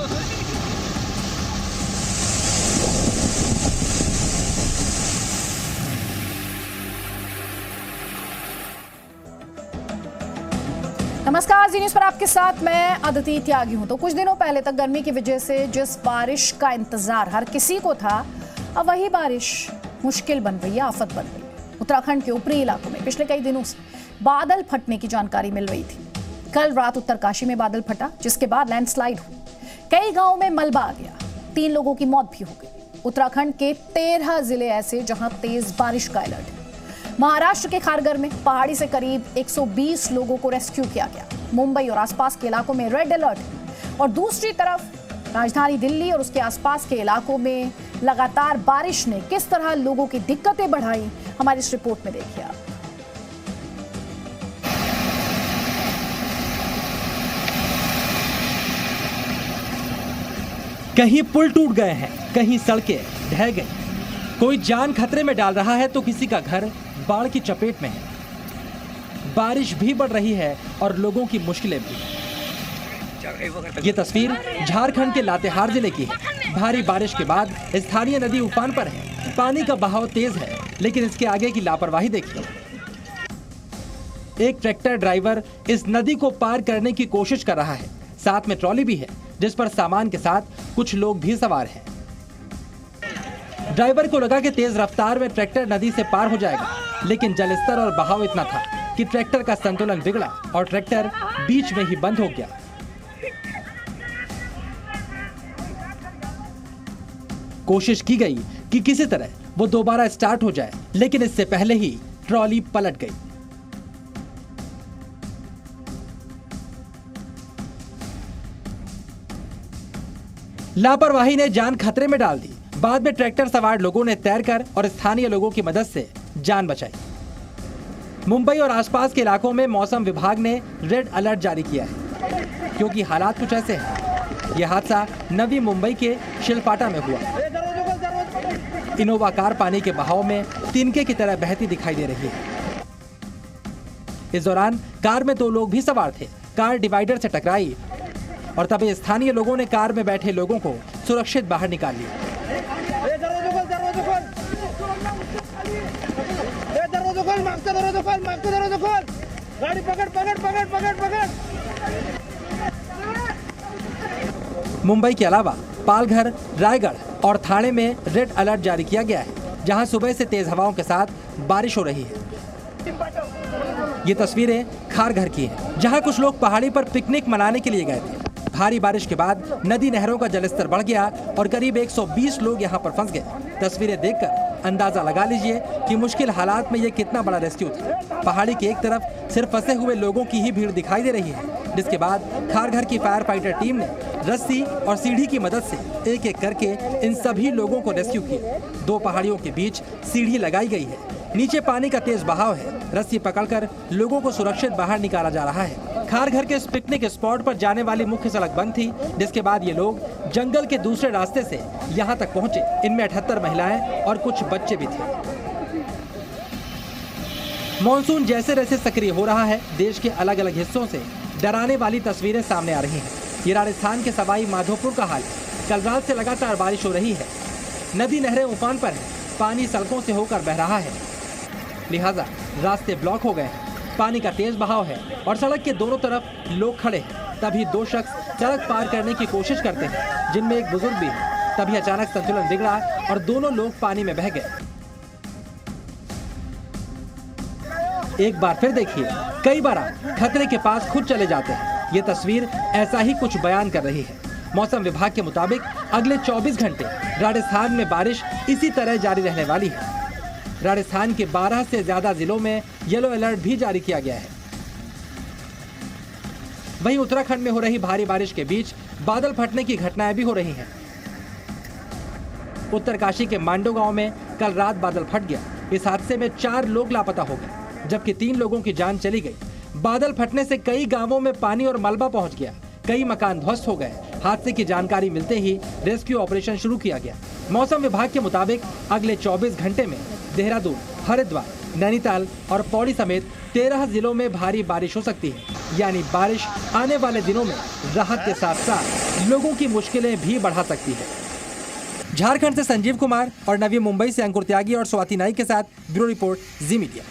नमस्कार, जी न्यूज़ पर आपके साथ मैं अदिति त्यागी हूं। तो कुछ दिनों पहले तक गर्मी की वजह से जिस बारिश का इंतजार हर किसी को था, अब वही बारिश मुश्किल बन रही है, आफत बन रही है। उत्तराखंड के ऊपरी इलाकों में पिछले कई दिनों से बादल फटने की जानकारी मिल रही थी। कल रात उत्तरकाशी में बादल फटा, जिसके बाद लैंडस्लाइड हुई। कई गाँव में मलबा आ गया, 3 लोगों की मौत भी हो गई। उत्तराखंड के 13 जिले ऐसे जहां तेज बारिश का अलर्ट है। महाराष्ट्र के खारगर में पहाड़ी से करीब 120 लोगों को रेस्क्यू किया गया। मुंबई और आसपास के इलाकों में रेड अलर्ट है। और दूसरी तरफ राजधानी दिल्ली और उसके आसपास के इलाकों में लगातार बारिश ने किस तरह लोगों की दिक्कतें बढ़ाई, हमारी इस रिपोर्ट में देखिए आप। कहीं पुल टूट गए हैं, कहीं सड़कें ढह गई। कोई जान खतरे में डाल रहा है तो किसी का घर बाढ़ की चपेट में है। बारिश भी बढ़ रही है और लोगों की मुश्किलें भी। ये तस्वीर झारखंड के लातेहार जिले की है। भारी बारिश के बाद स्थानीय नदी उफान पर है। पानी का बहाव तेज है, लेकिन इसके आगे की लापरवाही देखिए। एक ट्रैक्टर ड्राइवर इस नदी को पार करने की कोशिश कर रहा है। साथ में ट्रॉली भी है, जिस पर सामान के साथ कुछ लोग भी सवार हैं। ड्राइवर को लगा कि तेज रफ्तार में ट्रैक्टर नदी से पार हो जाएगा, लेकिन जलस्तर और बहाव इतना था कि ट्रैक्टर का संतुलन बिगड़ा और ट्रैक्टर बीच में ही बंद हो गया। कोशिश की गई कि किसी तरह वो दोबारा स्टार्ट हो जाए, लेकिन इससे पहले ही ट्रॉली पलट गई। लापरवाही ने जान खतरे में डाल दी। बाद में ट्रैक्टर सवार लोगों ने तैरकर और स्थानीय लोगों की मदद से जान बचाई। मुंबई और आसपास के इलाकों में मौसम विभाग ने रेड अलर्ट जारी किया है, क्योंकि हालात कुछ ऐसे हैं। यह हादसा नवी मुंबई के शिलपाटा में हुआ। इनोवा कार पानी के बहाव में तिनके की तरह बहती दिखाई दे रही है। इस दौरान कार में 2 लोग भी सवार थे। कार डिवाइडर से टकराई और तभी स्थानीय लोगों ने कार में बैठे लोगों को सुरक्षित बाहर निकाल लिया। गाड़ी पकड़। मुंबई के अलावा पालघर, रायगढ़ और ठाणे में रेड अलर्ट जारी किया गया है, जहां सुबह से तेज हवाओं के साथ बारिश हो रही है। ये तस्वीरें खारघर की हैं, जहां कुछ लोग पहाड़ी पर पिकनिक मनाने के लिए गए थे। भारी बारिश के बाद नदी नहरों का जलस्तर बढ़ गया और करीब 120 लोग यहां पर फंस गए। तस्वीरें देखकर अंदाजा लगा लीजिए कि मुश्किल हालात में ये कितना बड़ा रेस्क्यू था। पहाड़ी की एक तरफ सिर्फ फंसे हुए लोगों की ही भीड़ दिखाई दे रही है, जिसके बाद खारघर की फायर फाइटर टीम ने रस्सी और सीढ़ी की मदद से एक एक करके इन सभी लोगों को रेस्क्यू किया। 2 पहाड़ियों के बीच सीढ़ी लगाई गई है। नीचे पानी का तेज बहाव है। रस्सी पकड़कर लोगों को सुरक्षित बाहर निकाला जा रहा है। खारघर के इस पिकनिक स्पॉट पर जाने वाली मुख्य सड़क बंद थी, जिसके बाद ये लोग जंगल के दूसरे रास्ते से यहाँ तक पहुँचे। इनमें 78 महिलाएं और कुछ बच्चे भी थे। मॉनसून जैसे जैसे सक्रिय हो रहा है, देश के अलग अलग हिस्सों से डराने वाली तस्वीरें सामने आ रही हैं। ये राजस्थान के सवाई माधोपुर का हाल है। कल रात से लगातार बारिश हो रही है। नदी नहरें उफान पर हैं। पानी सड़कों से होकर बह रहा है, लिहाजा रास्ते ब्लॉक हो गए हैं। पानी का तेज बहाव है और सड़क के दोनों तरफ लोग खड़े हैं। तभी 2 शख्स सड़क पार करने की कोशिश करते हैं, जिनमें एक बुजुर्ग भी है। तभी अचानक संतुलन बिगड़ा और दोनों लोग पानी में बह गए। एक बार फिर देखिए, कई बार आप खतरे के पास खुद चले जाते हैं। ये तस्वीर ऐसा ही कुछ बयान कर रही है। मौसम विभाग के मुताबिक अगले 24 घंटे राजस्थान में बारिश इसी तरह जारी रहने वाली है। राजस्थान के 12 से ज्यादा जिलों में येलो अलर्ट भी जारी किया गया है। वहीं उत्तराखंड में हो रही भारी बारिश के बीच बादल फटने की घटनाएं भी हो रही हैं। उत्तरकाशी के मांडो गांव में कल रात बादल फट गया। इस हादसे में 4 लोग लापता हो गए, जबकि 3 लोगों की जान चली गई। बादल फटने से कई गांवों में पानी और मलबा पहुंच गया। कई मकान ध्वस्त हो गए। हादसे की जानकारी मिलते ही रेस्क्यू ऑपरेशन शुरू किया गया। मौसम विभाग के मुताबिक अगले 24 घंटे में देहरादून, हरिद्वार, नैनीताल और पौड़ी समेत 13 जिलों में भारी बारिश हो सकती है। यानी बारिश आने वाले दिनों में राहत के साथ साथ लोगों की मुश्किलें भी बढ़ा सकती है। झारखंड से संजीव कुमार और नवी मुंबई से अंकुर त्यागी और स्वाति नाइक के साथ ब्यूरो रिपोर्ट, जी मीडिया।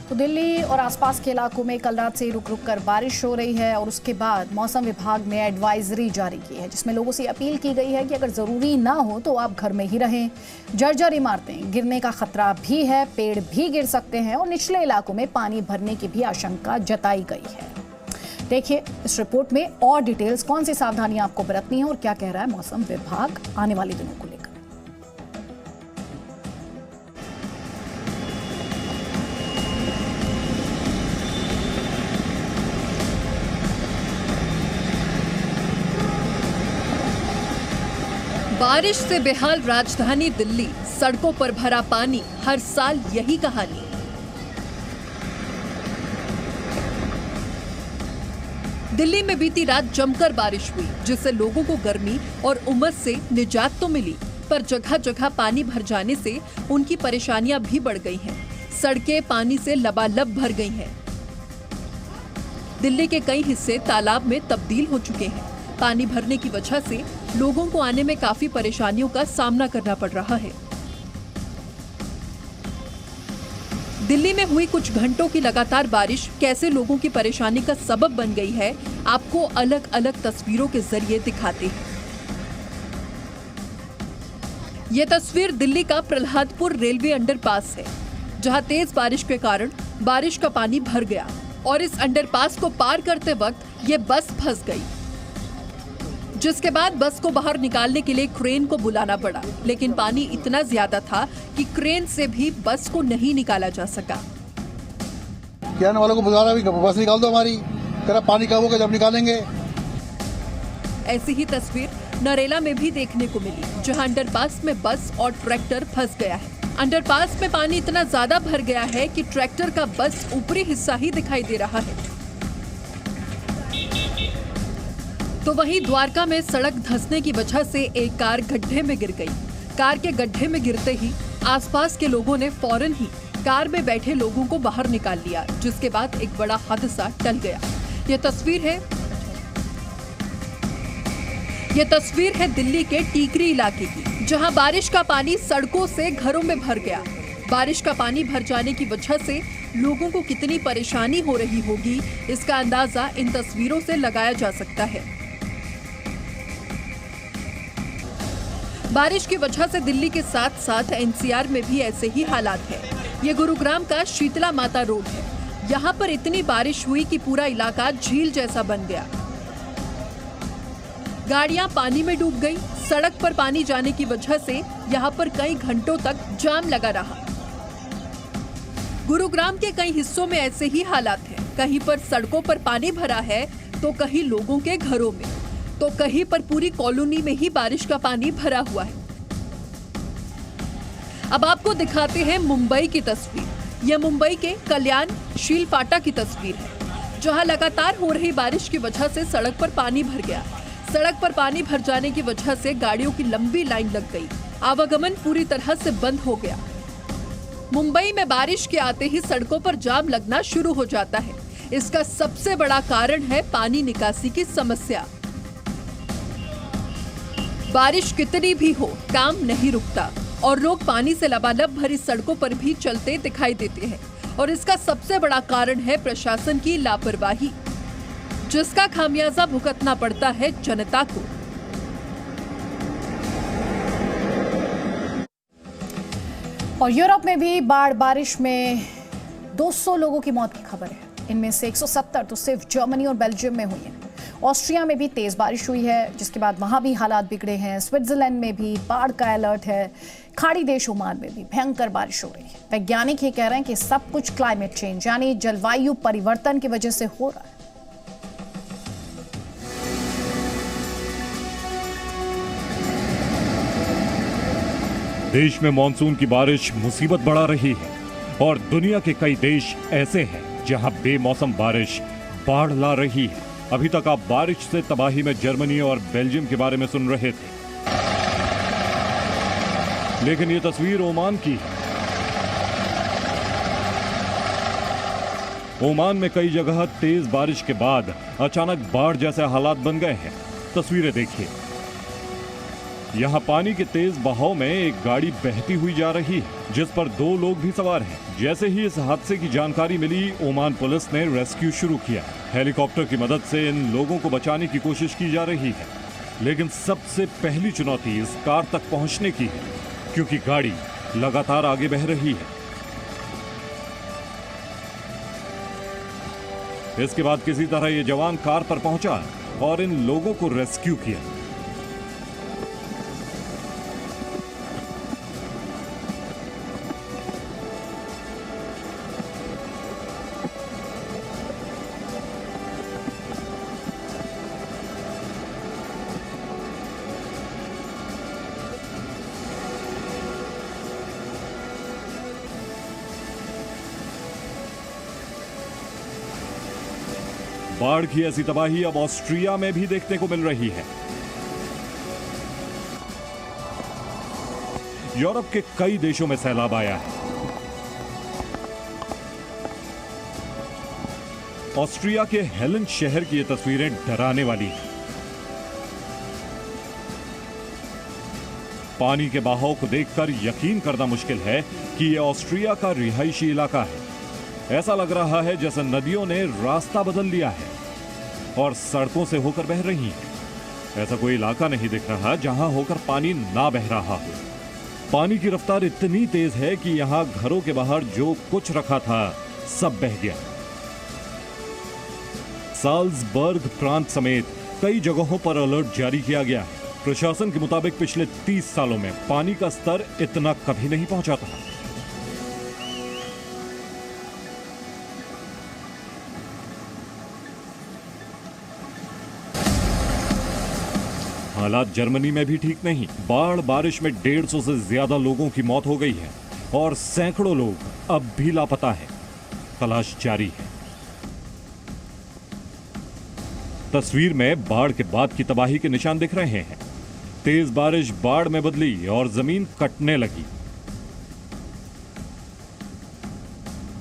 तो दिल्ली और आसपास के इलाकों में कल रात से रुक रुक कर बारिश हो रही है और उसके बाद मौसम विभाग ने एडवाइजरी जारी की है, जिसमें लोगों से अपील की गई है कि अगर ज़रूरी ना हो तो आप घर में ही रहें। जर्जर इमारतें गिरने का खतरा भी है, पेड़ भी गिर सकते हैं और निचले इलाकों में पानी भरने की भी आशंका जताई गई है। देखिए इस रिपोर्ट में और डिटेल्स, कौन सी सावधानियां आपको बरतनी है और क्या कह रहा है मौसम विभाग आने वाले दिनों को लेकर। बारिश से बेहाल राजधानी दिल्ली, सड़कों पर भरा पानी, हर साल यही कहानी। दिल्ली में बीती रात जमकर बारिश हुई, जिससे लोगों को गर्मी और उमस से निजात तो मिली, पर जगह जगह पानी भर जाने से उनकी परेशानियां भी बढ़ गई हैं। सड़कें पानी से लबालब भर गई हैं। दिल्ली के कई हिस्से तालाब में तब्दील हो चुके हैं। पानी भरने की वजह से लोगों को आने में काफी परेशानियों का सामना करना पड़ रहा है। दिल्ली में हुई कुछ घंटों की लगातार बारिश कैसे लोगों की परेशानी का सबब बन गई है, आपको अलग अलग तस्वीरों के जरिए दिखाते हैं। ये तस्वीर दिल्ली का प्रहलादपुर रेलवे अंडरपास है, जहां तेज बारिश के कारण बारिश का पानी भर गया और इस अंडरपास को पार करते वक्त ये बस फंस गई, जिसके बाद बस को बाहर निकालने के लिए क्रेन को बुलाना पड़ा, लेकिन पानी इतना ज्यादा था कि क्रेन से भी बस को नहीं निकाला जा सका। कहने वालों को बुला रहा है, बस निकाल दो हमारी, कह रहा पानी कब होगा जब निकालेंगे। ऐसी ही तस्वीर नरेला में भी देखने को मिली, जहां अंडरपास में बस और ट्रैक्टर फंस गया है। अंडरपास में पानी इतना ज्यादा भर गया है कि ट्रैक्टर का बस ऊपरी हिस्सा ही दिखाई दे रहा है। तो वहीं द्वारका में सड़क धंसने की वजह से एक कार गड्ढे में गिर गई। कार के गड्ढे में गिरते ही आसपास के लोगों ने फौरन ही कार में बैठे लोगों को बाहर निकाल लिया, जिसके बाद एक बड़ा हादसा टल गया। ये तस्वीर है दिल्ली के टीकरी इलाके की, जहां बारिश का पानी सड़कों से घरों में भर गया। बारिश का पानी भर जाने की वजह से लोगों को कितनी परेशानी हो रही होगी, इसका अंदाजा इन तस्वीरों से लगाया जा सकता है। बारिश की वजह से दिल्ली के साथ साथ एनसीआर में भी ऐसे ही हालात हैं। ये गुरुग्राम का शीतला माता रोड है। यहाँ पर इतनी बारिश हुई कि पूरा इलाका झील जैसा बन गया। गाड़ियां पानी में डूब गई। सड़क पर पानी जाने की वजह से यहाँ पर कई घंटों तक जाम लगा रहा। गुरुग्राम के कई हिस्सों में ऐसे ही हालात हैं। कहीं पर सड़कों पर पानी भरा है तो कहीं लोगों के घरों में, तो कहीं पर पूरी कॉलोनी में ही बारिश का पानी भरा हुआ है। अब आपको दिखाते हैं मुंबई की तस्वीर। यह मुंबई के कल्याण शील फाटा की तस्वीर है, जहां लगातार हो रही बारिश की वजह से सड़क पर पानी भर गया। सड़क पर पानी भर जाने की वजह से गाड़ियों की लंबी लाइन लग गई। आवागमन पूरी तरह से बंद हो गया। मुंबई में बारिश के आते ही सड़कों पर जाम लगना शुरू हो जाता है। इसका सबसे बड़ा कारण है पानी निकासी की समस्या। बारिश कितनी भी हो, काम नहीं रुकता और लोग पानी से लबालब भरी सड़कों पर भी चलते दिखाई देते हैं। और इसका सबसे बड़ा कारण है प्रशासन की लापरवाही, जिसका खामियाजा भुगतना पड़ता है जनता को। और यूरोप में भी बाढ़ बारिश में 200 लोगों की मौत की खबर है। इनमें से 170 तो सिर्फ जर्मनी और बेल्जियम में हुई है। ऑस्ट्रिया में भी तेज बारिश हुई है, जिसके बाद वहां भी हालात बिगड़े हैं। स्विट्जरलैंड में भी बाढ़ का अलर्ट है। खाड़ी देश ओमान में भी भयंकर बारिश हो रही है। वैज्ञानिक ये कह रहे हैं कि सब कुछ क्लाइमेट चेंज यानी जलवायु परिवर्तन की वजह से हो रहा है। देश में मानसून की बारिश मुसीबत बढ़ा रही है और दुनिया के कई देश ऐसे हैं जहां बेमौसम बारिश बाढ़ ला रही है। अभी तक आप बारिश से तबाही में जर्मनी और बेल्जियम के बारे में सुन रहे थे, लेकिन ये तस्वीर ओमान की है। ओमान में कई जगह तेज बारिश के बाद अचानक बाढ़ जैसे हालात बन गए हैं। तस्वीरें देखिए। यहाँ पानी के तेज बहाव में एक गाड़ी बहती हुई जा रही है जिस पर 2 लोग भी सवार हैं। जैसे ही इस हादसे की जानकारी मिली, ओमान पुलिस ने रेस्क्यू शुरू किया। हेलीकॉप्टर की मदद से इन लोगों को बचाने की कोशिश की जा रही है, लेकिन सबसे पहली चुनौती इस कार तक पहुंचने की है, क्योंकि गाड़ी लगातार आगे बह रही है। इसके बाद किसी तरह ये जवान कार पर पहुंचा और इन लोगों को रेस्क्यू किया। बाढ़ की ऐसी तबाही अब ऑस्ट्रिया में भी देखने को मिल रही है। यूरोप के कई देशों में सैलाब आया है। ऑस्ट्रिया के हेलन शहर की ये तस्वीरें डराने वाली हैं। पानी के बहाव को देखकर यकीन करना मुश्किल है कि यह ऑस्ट्रिया का रिहायशी इलाका है। ऐसा लग रहा है जैसे नदियों ने रास्ता बदल लिया है और सड़कों से होकर बह रही हैं। ऐसा कोई इलाका नहीं दिख रहा जहां होकर पानी ना बह रहा हो। पानी की रफ्तार इतनी तेज है कि यहां घरों के बाहर जो कुछ रखा था सब बह गया। साल्जबर्ग प्रांत समेत कई जगहों पर अलर्ट जारी किया गया है। प्रशासन के मुताबिक पिछले 30 सालों में पानी का स्तर इतना कभी नहीं पहुंचा था। हालात जर्मनी में भी ठीक नहीं। बाढ़ बारिश में 150 से ज्यादा लोगों की मौत हो गई है और सैकड़ों लोग अब भी लापता हैं। तलाश जारी है। तस्वीर में बाढ़ के बाद की तबाही के निशान दिख रहे हैं। तेज बारिश बाढ़ में बदली और जमीन कटने लगी।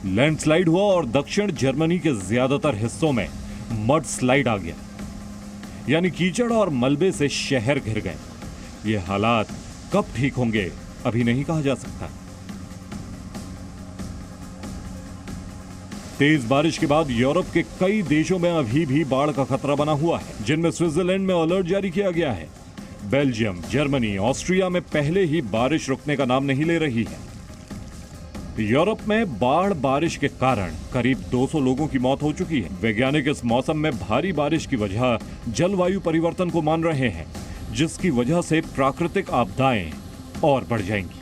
लैंडस्लाइड हुआ और दक्षिण जर्मनी के ज्यादातर हिस्सों में मड स्लाइड आ गया, यानी कीचड़ और मलबे से शहर घिर गए। ये हालात कब ठीक होंगे अभी नहीं कहा जा सकता। तेज बारिश के बाद यूरोप के कई देशों में अभी भी बाढ़ का खतरा बना हुआ है, जिनमें स्विट्जरलैंड में अलर्ट जारी किया गया है। बेल्जियम, जर्मनी, ऑस्ट्रिया में पहले ही बारिश रुकने का नाम नहीं ले रही है। यूरोप में बाढ़ बारिश के कारण करीब 200 लोगों की मौत हो चुकी है। वैज्ञानिक इस मौसम में भारी बारिश की वजह जलवायु परिवर्तन को मान रहे हैं, जिसकी वजह से प्राकृतिक आपदाएं और बढ़ जाएंगी।